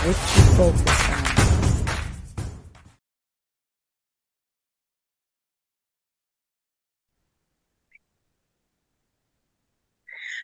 What you focus on.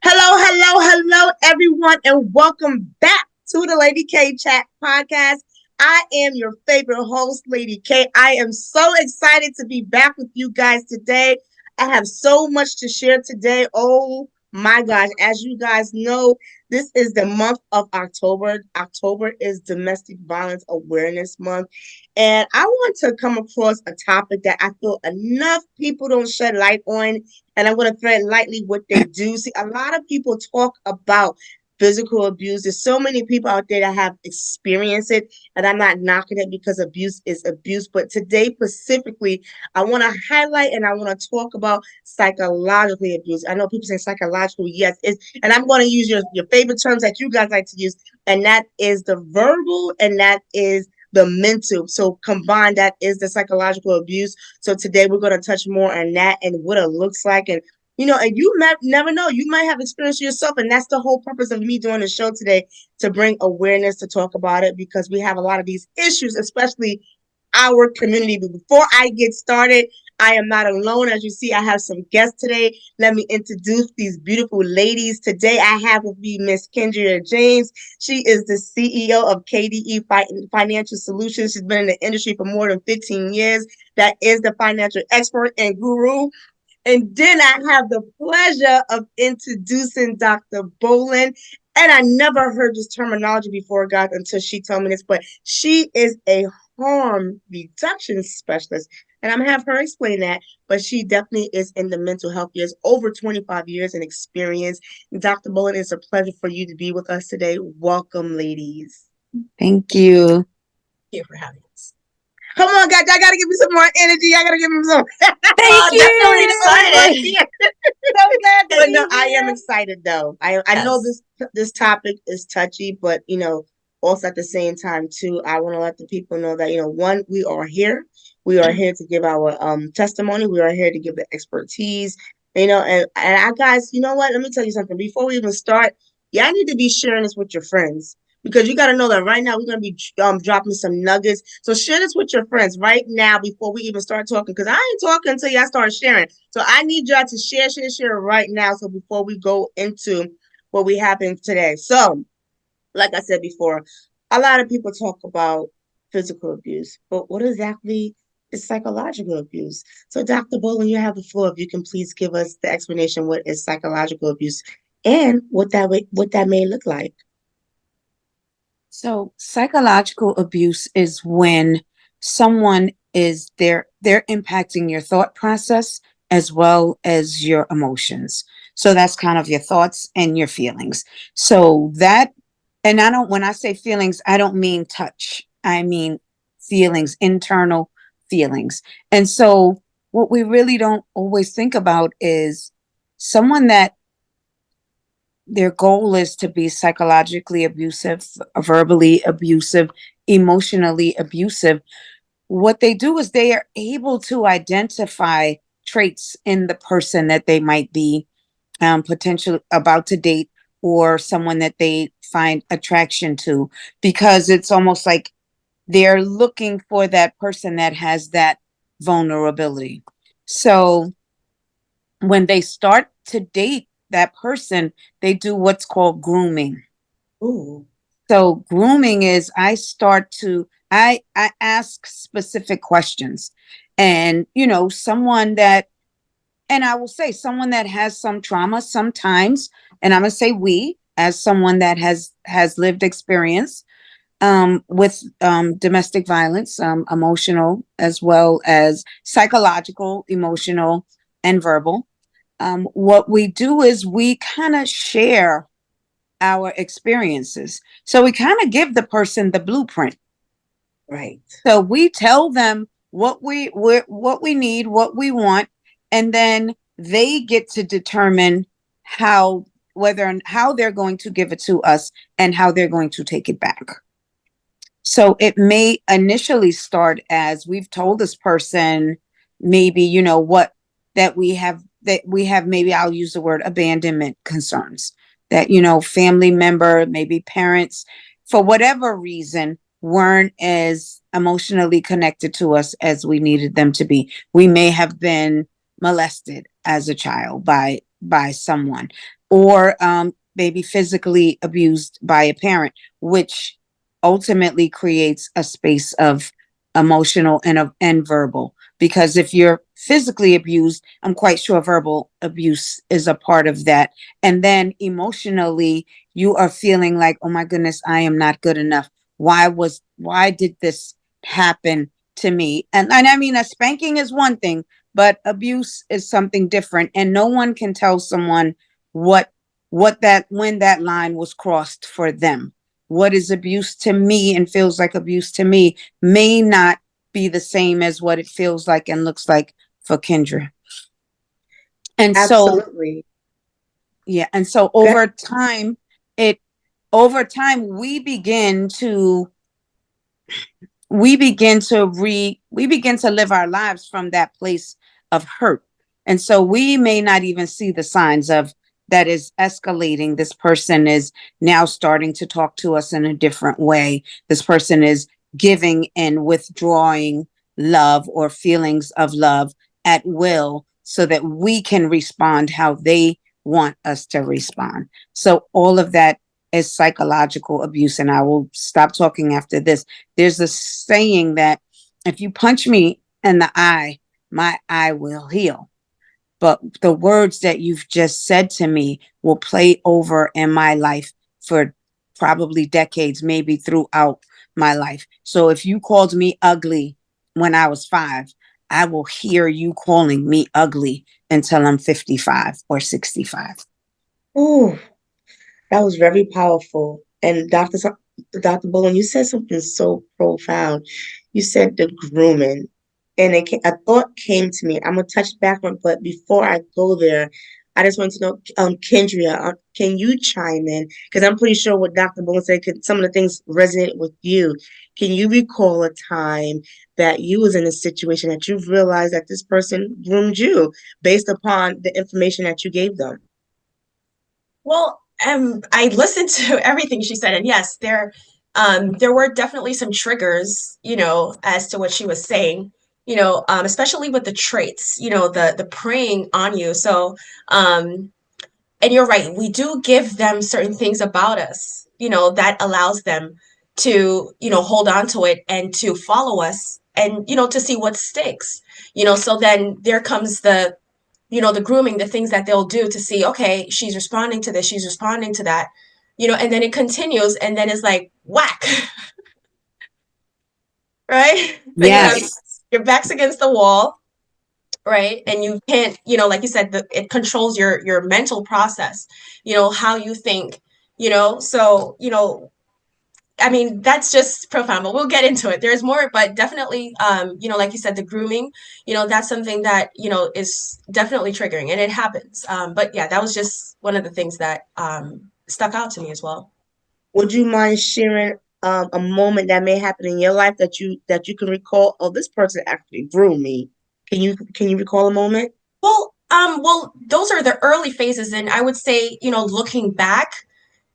Hello, everyone, and welcome back to the Lady K Chat podcast. I am your favorite host, Lady K. I am so excited to be back with you guys today. I have so much to share today. Oh my gosh, as you guys know, this is the month of October. October is Domestic Violence Awareness Month. And I want to come across a topic that I feel enough people don't shed light on, and I'm going to thread lightly what they do. See, a lot of people talk about physical abuse. There's so many people out there that have experienced it, and I'm not knocking it because abuse is abuse. But today, specifically, I want to highlight and I want to talk about psychologically abuse. I know people say psychological, yes, and I'm going to use your favorite terms that you guys like to use, and that is the verbal and that is the mental. So combined, that is the psychological abuse. So today we're going to touch more on that and what it looks like. And, and you might never know. You might have experienced yourself. And that's the whole purpose of me doing the show today, to bring awareness, to talk about it, because we have a lot of these issues, especially our community. But before I get started, I am not alone. As you see, I have some guests today. Let me introduce these beautiful ladies. Today, I have with me Miss Kendria James. She is the CEO of KDE Financial Solutions. She's been in the industry for more than 15 years. That is the financial expert and guru. And then I have the pleasure of introducing Dr. Bolling. And I never heard this terminology before, guys, until she told me this, but she is a harm reduction specialist. And I'm going to have her explain that, but she definitely is in the mental health years, over 25 years in experience. Dr. Bolling, it's a pleasure for you to be with us today. Welcome, ladies. Thank you. Thank you for having us. Come on, guys. I got to give me some more energy. I got to give me some. Thank Definitely you. excited. So glad to but no, I am excited though. I know this topic is touchy, but also at the same time too, I want to let the people know that one, we are here. We are here to give our testimony. We are here to give the expertise. And I guys, you know what? Let me tell you something. Before we even start, y'all need to be sharing this with your friends, because you got to know that right now we're going to be dropping some nuggets. So share this with your friends right now before we even start talking, because I ain't talking until y'all start sharing. So I need y'all to share right now. So before we go into what we have in today. So, like I said before, a lot of people talk about physical abuse, but what exactly is psychological abuse? So, Dr. Bolin, you have the floor. If you can please give us the explanation, what is psychological abuse and what that may look like. So psychological abuse is when someone is they're impacting your thought process as well as your emotions. So that's kind of your thoughts and your feelings. So that, and I don't, when I say feelings, I don't mean touch. I mean feelings, internal feelings. And so what we really don't always think about is someone that their goal is to be psychologically abusive, verbally abusive, emotionally abusive. What they do is they are able to identify traits in the person that they might be potentially about to date, or someone that they find attraction to, because it's almost like they're looking for that person that has that vulnerability. So when they start to date that person, they do what's called grooming. Ooh. So grooming is I ask specific questions, and someone that, and I will say someone that has some trauma sometimes, and I'm gonna say we, as someone that has lived experience with domestic violence, emotional as well as psychological, emotional, and verbal. What we do is we kind of share our experiences. So we kind of give the person the blueprint. Right. So we tell them what we need, what we want, and then they get to determine how whether and how they're going to give it to us and how they're going to take it back. So it may initially start as we've told this person, maybe, what that we have, maybe I'll use the word abandonment concerns, that, family member, maybe parents for whatever reason, weren't as emotionally connected to us as we needed them to be. We may have been molested as a child by someone, or maybe physically abused by a parent, which ultimately creates a space of emotional and verbal. Because if you're physically abused, I'm quite sure verbal abuse is a part of that. And then emotionally, you are feeling like, oh my goodness, I am not good enough. Why did this happen to me? And I mean, a spanking is one thing, but abuse is something different. And no one can tell someone what when that line was crossed for them. What is abuse to me and feels like abuse to me may not be the same as what it feels like and looks like for Kendra. And so, Absolutely. yeah, and so That, it over time we begin to live our lives from that place of hurt. And so we may not even see the signs of that is escalating. This person is now starting to talk to us in a different way. This person is giving and withdrawing love or feelings of love at will so that we can respond how they want us to respond. So all of that is psychological abuse. And I will stop talking after this. There's a saying that if you punch me in the eye, my eye will heal. But the words that you've just said to me will play over in my life for probably decades, maybe throughout my life. So if you called me ugly when I was 5, I will hear you calling me ugly until I'm 55 or 65. ooh, that was very powerful. And Dr. Bolling, you said something so profound. You said the grooming, and a thought came to me. I'm gonna touch back on, but before I go there, I just want to know, Kendria, can you chime in? Because I'm pretty sure what Dr. Bolling said, some of the things resonate with you. Can you recall a time that you was in a situation that you've realized that this person groomed you based upon the information that you gave them? Well, I listened to everything she said, and yes, there were definitely some triggers, as to what she was saying, especially with the traits, the preying on you. So, and you're right, we do give them certain things about us, that allows them to, hold on to it and to follow us and, to see what sticks, so then there comes the grooming, the things that they'll do to see, okay, she's responding to this, she's responding to that, and then it continues, and then it's like whack, right? Then you have Yes. your back's against the wall, right? And you can't, like you said, it controls your mental process, how you think, so, I mean, that's just profound, but we'll get into it. There's more, but definitely, like you said, the grooming, that's something that, is definitely triggering, and it happens. But yeah, that was just one of the things that stuck out to me as well. Would you mind sharing a moment that may happen in your life that you can recall? Oh, this person actually grew me. Can you recall a moment? Well, those are the early phases, and I would say, looking back,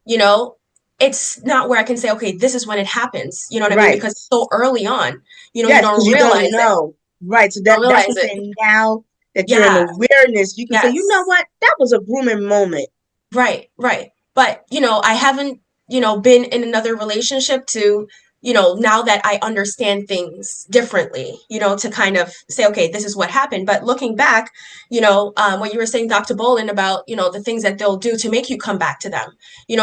you know, it's not where I can say, okay, this is when it happens. You know what I mean? Right. Because it's so early on, you Yes, because don't you don't realize it. know. Right. So You don't that's realize what I'm it. saying. Now that you're in Yeah. awareness, you can say, you know Yes. what? That was a grooming moment. Right, right. But, I haven't, been in another relationship to, now that I understand things differently, to kind of say, okay, this is what happened. But looking back, what you were saying, Dr. Bolin, about, the things that they'll do to make you come back to them,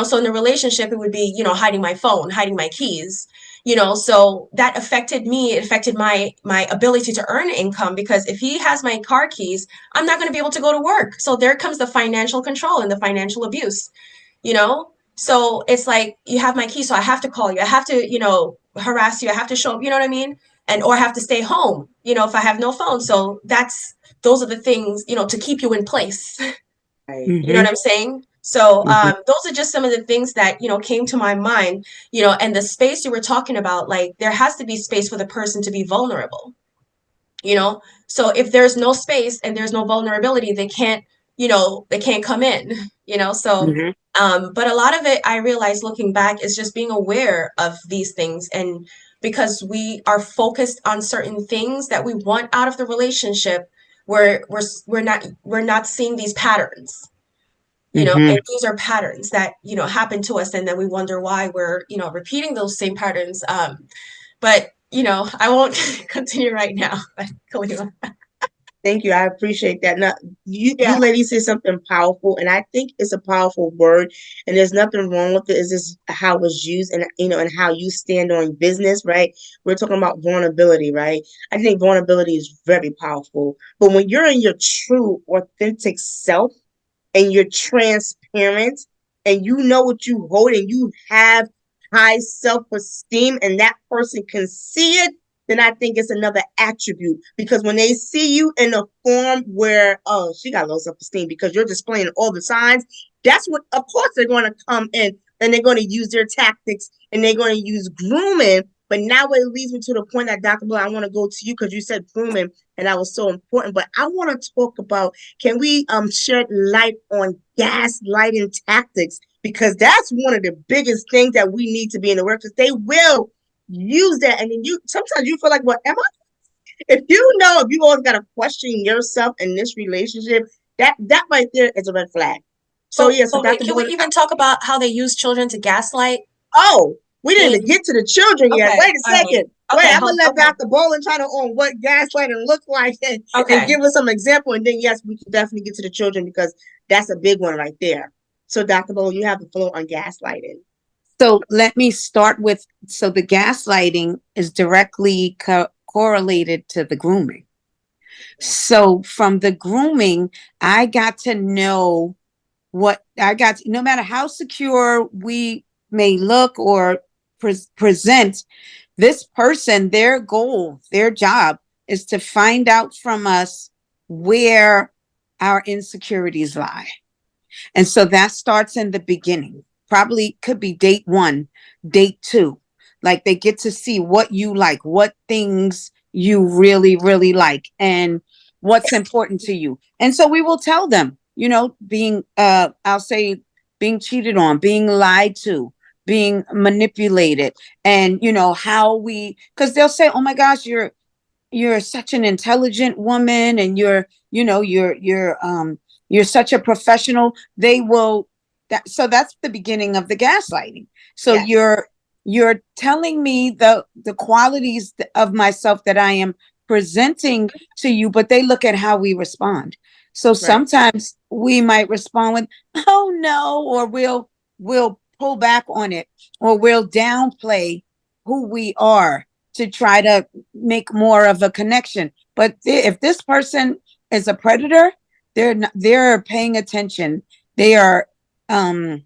so in the relationship, it would be, hiding my phone, hiding my keys, so that affected me. It affected my ability to earn income, because if he has my car keys, I'm not going to be able to go to work. So there comes the financial control and the financial abuse, you know? So it's like, you have my key, so I have to call you. I have to, harass you. I have to show up, you know what I mean? And, or I have to stay home, if I have no phone. So those are the things, to keep you in place. Right. You know what Mm-hmm. I'm saying? So Mm-hmm. those are just some of the things that, came to my mind, and the space you were talking about, like, there has to be space for the person to be vulnerable, you know so if there's no space and there's no vulnerability, they can't come in, So Mhm. but a lot of it, I realize looking back, is just being aware of these things. And because we are focused on certain things that we want out of the relationship, we're not seeing these patterns, Mhm. and these are patterns that, happen to us. And then we wonder why we're, repeating those same patterns. But, I won't continue right now. Kalima. Thank you. I appreciate that. Now, you Yeah. ladies said something powerful, and I think it's a powerful word, and there's nothing wrong with it. It's just how it's used, and and how you stand on business, right? We're talking about vulnerability, right? I think vulnerability is very powerful. But when you're in your true, authentic self, and you're transparent, and you know what you hold, and you have high self-esteem, and that person can see it, then I think it's another attribute. Because when they see you in a form where, oh, she got low self-esteem because you're displaying all the signs, that's what, of course, they're going to come in, and they're going to use their tactics, and they're going to use grooming. But now it leads me to the point that, Dr. Blair, I want to go to you because you said grooming, and that was so important. But I want to talk about, can we shed light on gaslighting tactics? Because that's one of the biggest things that we need to be in the work, because they will use that. And then you sometimes you feel like, well, am I? If you always got to question yourself in this relationship, that right there is a red flag. So yeah, so But wait, Dr. can we Boyd, even talk about how they use children to gaslight? oh, we didn't even In get to the children yet. Okay, Wait a all right. second. Wait, Okay, I'm gonna let okay, Dr. Bolling try to on what gaslighting looks like, and okay. give us some example, and then yes, we can definitely get to the children because that's a big one right there. So, Dr. Bolling, you have the floor on gaslighting. So let me start with, so the gaslighting is directly correlated to the grooming. So from the grooming, I got to know no matter how secure we may look or present, this person, their goal, their job is to find out from us where our insecurities lie. And so that starts in the beginning. Probably could be date one, date two. Like they get to see what you like, what things you really, really like, and what's important to you. And so we will tell them, I'll say being cheated on, being lied to, being manipulated, and how because they'll say, oh my gosh, you're such an intelligent woman, and you're such a professional. They will so that's the beginning of the gaslighting. So Yes, you're telling me the qualities of myself that I am presenting to you, but they look at how we respond. So right. sometimes we might respond with, oh no, or we'll pull back on it, or we'll downplay who we are to try to make more of a connection. But if this person is a predator, they're paying attention. They are um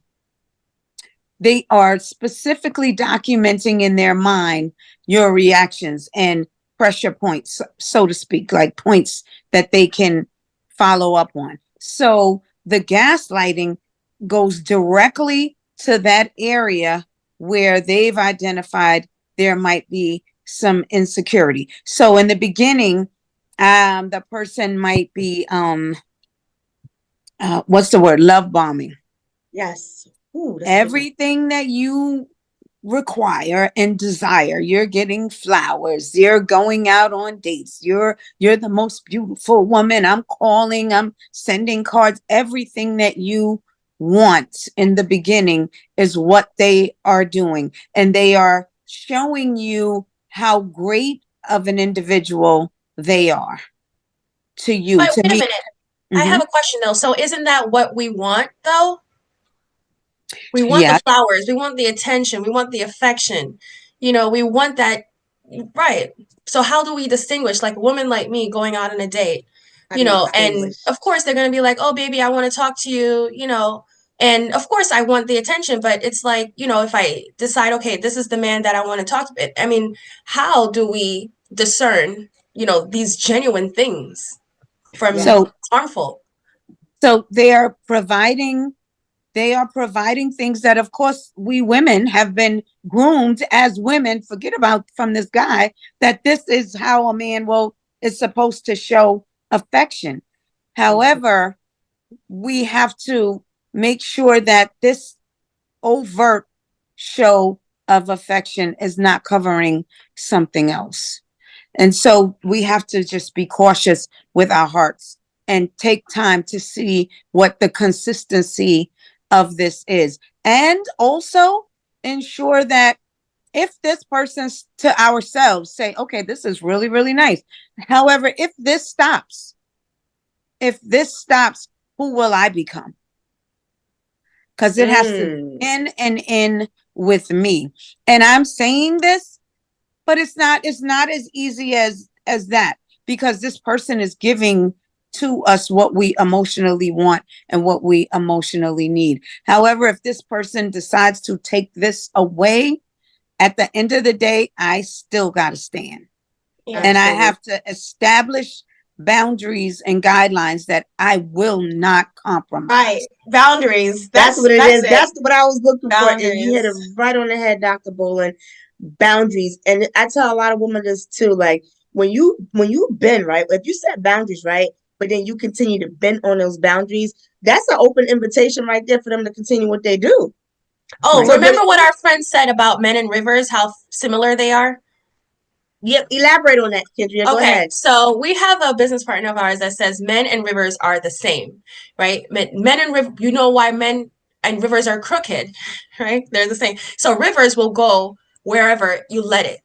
they are specifically documenting in their mind your reactions and pressure points, so to speak, like points that they can follow up on. So the gaslighting goes directly to that area where they've identified there might be some insecurity. So in the beginning, the person might be what's the word? Love bombing. Yes. Ooh, that's a good one. Everything that you require and desire, you're getting flowers, you're going out on dates, you're the most beautiful woman, I'm calling, I'm sending cards. Everything that you want in the beginning is what they are doing, and they are showing you how great of an individual they are to you, But to wait a me. minute. I have Mhm. a question though. So isn't that what we want though? We want the Yeah. flowers, we want the attention, we want the affection. We want that, right? So how do we distinguish, like a woman like me going out on a date, How do you and distinguish? of course they're going to be like, "Oh baby, I want to talk to you," and of course I want the attention, but it's like, if I decide, okay, this is the man that I want to talk to, I mean, how do we discern, these genuine things from Yes. so harmful? so they are providing things that, of course, we women have been groomed as women. Forget about from this guy, that this is how a man is supposed to show affection. Mhm. However, we have to. make sure that this overt show of affection is not covering something else. And so we have to just be cautious with our hearts and take time to see what the consistency of this is. And also ensure that if this person's to ourselves say, okay, this is really, really nice. However, if this stops, who will I become? Because it has to in with me. And I'm saying this, but it's not as easy as that, because this person is giving to us what we emotionally want and what we emotionally need. However, if this person decides to take this away, at the end of the day, I still got to stand. Yeah. And I have to establish boundaries and guidelines that I will not compromise. Right. Boundaries. That's what it is. it. That's what I was looking for. And Boundaries. you hit it right on the head, Dr. Bolling. Boundaries. And I tell a lot of women this too. Like when you bend, right? If you set boundaries, right, but then you continue to bend on those boundaries, that's an open invitation right there for them to continue what they do. Oh, Right. remember what our friend said about men and rivers, how similar they are? Yep. Elaborate on that, Kendria. Go Okay, ahead. so we have a business partner of ours that says men and rivers are the same, right? Men and river, you know why men and rivers are crooked, right? They're the same. So rivers will go wherever you let it,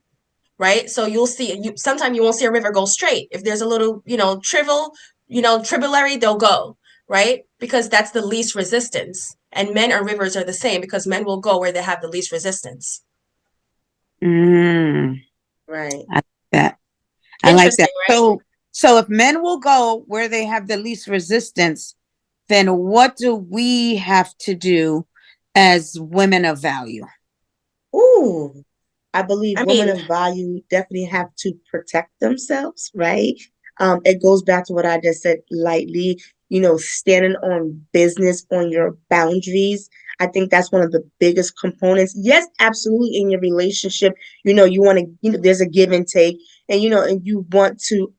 right? So you'll see, sometimes you won't see a river go straight. If there's a little, tributary, they'll go, right? Because that's the least resistance. And men and rivers are the same because men will go where they have the least resistance. Right. I like that. I like Interesting, that. right? So if men will go where they have the least resistance, then what do we have to do as women of value? Ooh, I believe I women mean, of value definitely have to protect themselves, right? It goes back to what I just said lightly, standing on business, on your boundaries. I think that's one of the biggest components. Yes, absolutely. In your relationship, you want to, there's a give and take, and and you want to,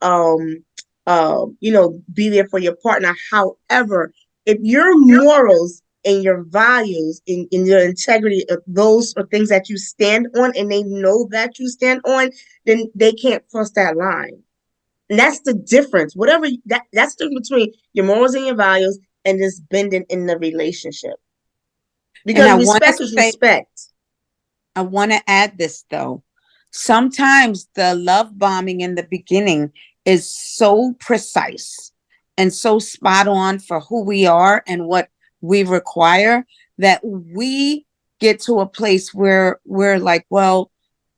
be there for your partner. However, if your morals and your values in your integrity of those are things that you stand on and they know that you stand on, then they can't cross that line. And that's the difference. That's the difference between your morals and your values and this bending in the relationship. And Because respect is respect. I want to add this though. Sometimes the love bombing in the beginning is so precise and so spot on for who we are and what we require that we get to a place where we're like, well,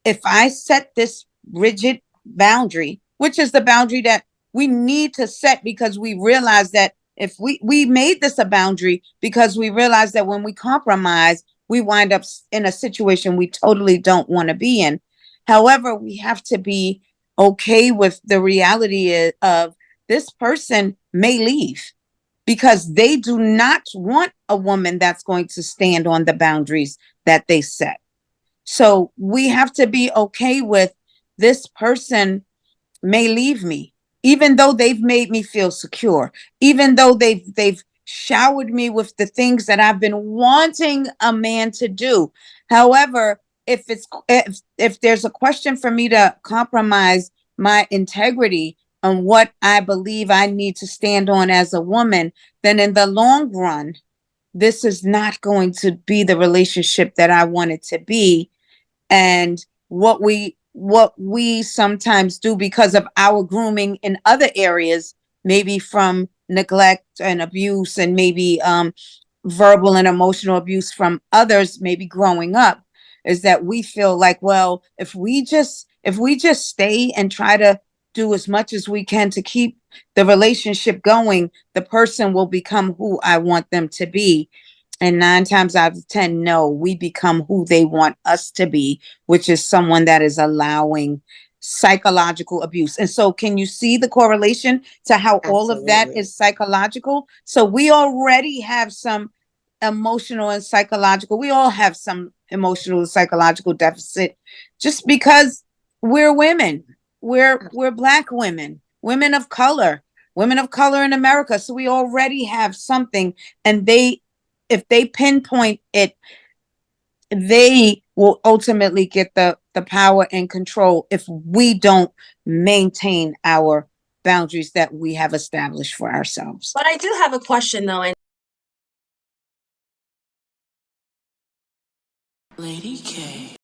if I set this rigid boundary, which is the boundary that we need to set because we realize that if we made this a boundary because we realize that when we compromise, we wind up in a situation we totally don't want to be in. However, we have to be okay with the reality of this person may leave because they do not want a woman that's going to stand on the boundaries that they set. So we have to be okay with this person may leave me, even though they've made me feel secure, even though they've showered me with the things that I've been wanting a man to do. However, if there's a question for me to compromise my integrity on what I believe I need to stand on as a woman, then in the long run, this is not going to be the relationship that I want it to be. And what we sometimes do because of our grooming in other areas, maybe from neglect and abuse and maybe verbal and emotional abuse from others, maybe growing up, is that we feel like, well, if we just stay and try to do as much as we can to keep the relationship going, the person will become who I want them to be. And 9 times out of 10, no, we become who they want us to be, which is someone that is allowing psychological abuse. And so, can you see the correlation to how all of that Absolutely. is psychological? So, we already have some emotional and psychological, we all have some emotional and psychological deficit just because we're women. We're Black women, women of color in America. So we already have something, and they if they pinpoint it, they will ultimately get the power and control if we don't maintain our boundaries that we have established for ourselves. But I do have a question though, and Lady K.